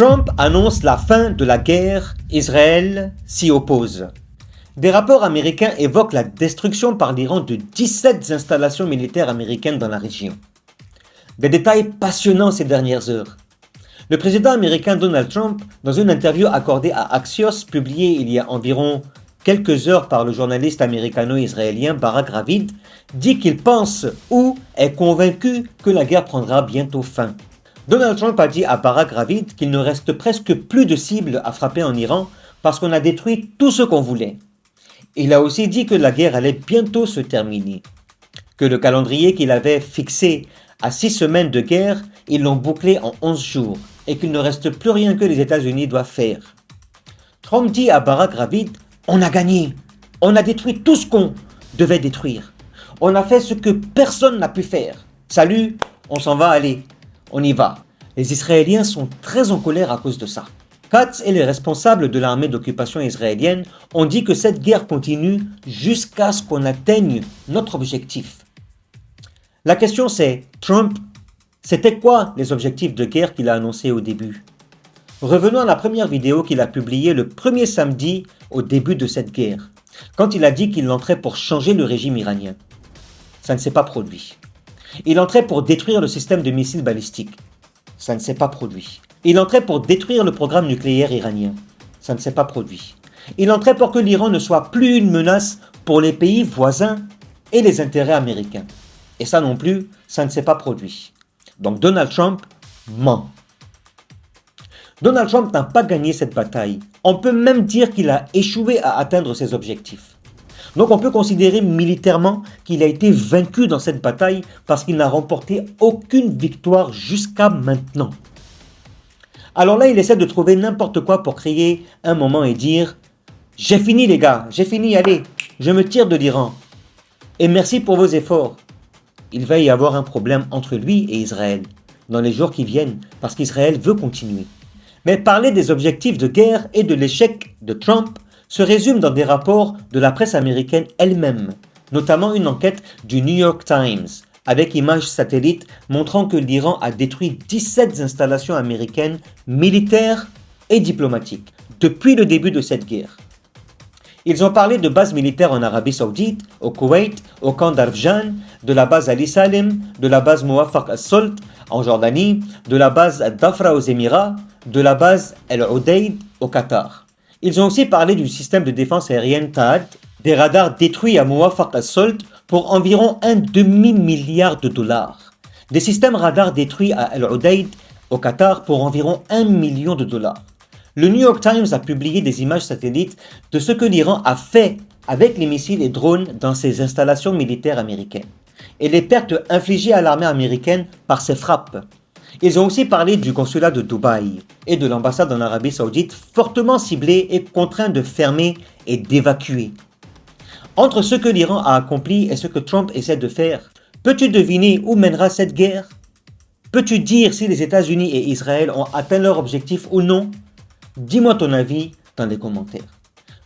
Trump annonce la fin de la guerre, Israël s'y oppose. Des rapports américains évoquent la destruction par l'Iran de 17 installations militaires américaines dans la région. Des détails passionnants ces dernières heures. Le président américain Donald Trump, dans une interview accordée à Axios, publiée il y a environ quelques heures par le journaliste américano-israélien Barak Ravid, dit qu'il pense ou est convaincu que la guerre prendra bientôt fin. Donald Trump a dit à Barak Ravid qu'il ne reste presque plus de cibles à frapper en Iran parce qu'on a détruit tout ce qu'on voulait. Il a aussi dit que la guerre allait bientôt se terminer, que le calendrier qu'il avait fixé à 6 semaines de guerre, ils l'ont bouclé en 11 jours et qu'il ne reste plus rien que les États-Unis doivent faire. Trump dit à Barak Ravid, on a gagné, on a détruit tout ce qu'on devait détruire. On a fait ce que personne n'a pu faire. Salut, on s'en va aller, on y va. Les Israéliens sont très en colère à cause de ça. Katz et les responsables de l'armée d'occupation israélienne ont dit que cette guerre continue jusqu'à ce qu'on atteigne notre objectif. La question c'est, Trump, c'était quoi les objectifs de guerre qu'il a annoncés au début? Revenons à la première vidéo qu'il a publiée le premier samedi au début de cette guerre, quand il a dit qu'il entrait pour changer le régime iranien. Ça ne s'est pas produit. Il entrait pour détruire le système de missiles balistiques. Ça ne s'est pas produit. Il entrait pour détruire le programme nucléaire iranien. Ça ne s'est pas produit. Il entrait pour que l'Iran ne soit plus une menace pour les pays voisins et les intérêts américains. Et ça non plus, ça ne s'est pas produit. Donc Donald Trump ment. Donald Trump n'a pas gagné cette bataille. On peut même dire qu'il a échoué à atteindre ses objectifs. Donc on peut considérer militairement qu'il a été vaincu dans cette bataille parce qu'il n'a remporté aucune victoire jusqu'à maintenant. Alors là, il essaie de trouver n'importe quoi pour créer un moment et dire « J'ai fini les gars, j'ai fini, allez, je me tire de l'Iran. Et merci pour vos efforts. » Il va y avoir un problème entre lui et Israël dans les jours qui viennent parce qu'Israël veut continuer. Mais parler des objectifs de guerre et de l'échec de Trump se résume dans des rapports de la presse américaine elle-même, notamment une enquête du New York Times, avec images satellites montrant que l'Iran a détruit 17 installations américaines militaires et diplomatiques depuis le début de cette guerre. Ils ont parlé de bases militaires en Arabie Saoudite, au Koweït, au camp d'Arfjan, de la base Ali Salem, de la base Muwafaq al-Salt en Jordanie, de la base Dafra aux Émirats, de la base El Udeid au Qatar. Ils ont aussi parlé du système de défense aérienne THAAD, des radars détruits à Muwafaq al-Salt pour environ $1,5 milliard, des systèmes radars détruits à El Udeid au Qatar pour environ $1 million. Le New York Times a publié des images satellites de ce que l'Iran a fait avec les missiles et drones dans ses installations militaires américaines et les pertes infligées à l'armée américaine par ces frappes. Ils ont aussi parlé du consulat de Dubaï et de l'ambassade en Arabie Saoudite fortement ciblés et contraints de fermer et d'évacuer. Entre ce que l'Iran a accompli et ce que Trump essaie de faire, peux-tu deviner où mènera cette guerre? Peux-tu dire si les États-Unis et Israël ont atteint leur objectif ou non? Dis-moi ton avis dans les commentaires.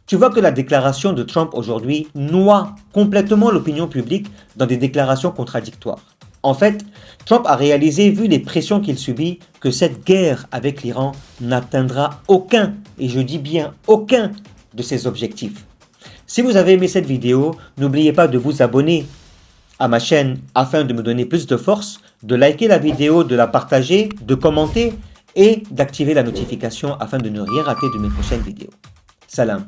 Tu vois que la déclaration de Trump aujourd'hui noie complètement l'opinion publique dans des déclarations contradictoires. En fait, Trump a réalisé, vu les pressions qu'il subit, que cette guerre avec l'Iran n'atteindra aucun, et je dis bien aucun, de ses objectifs. Si vous avez aimé cette vidéo, n'oubliez pas de vous abonner à ma chaîne afin de me donner plus de force, de liker la vidéo, de la partager, de commenter et d'activer la notification afin de ne rien rater de mes prochaines vidéos. Salam.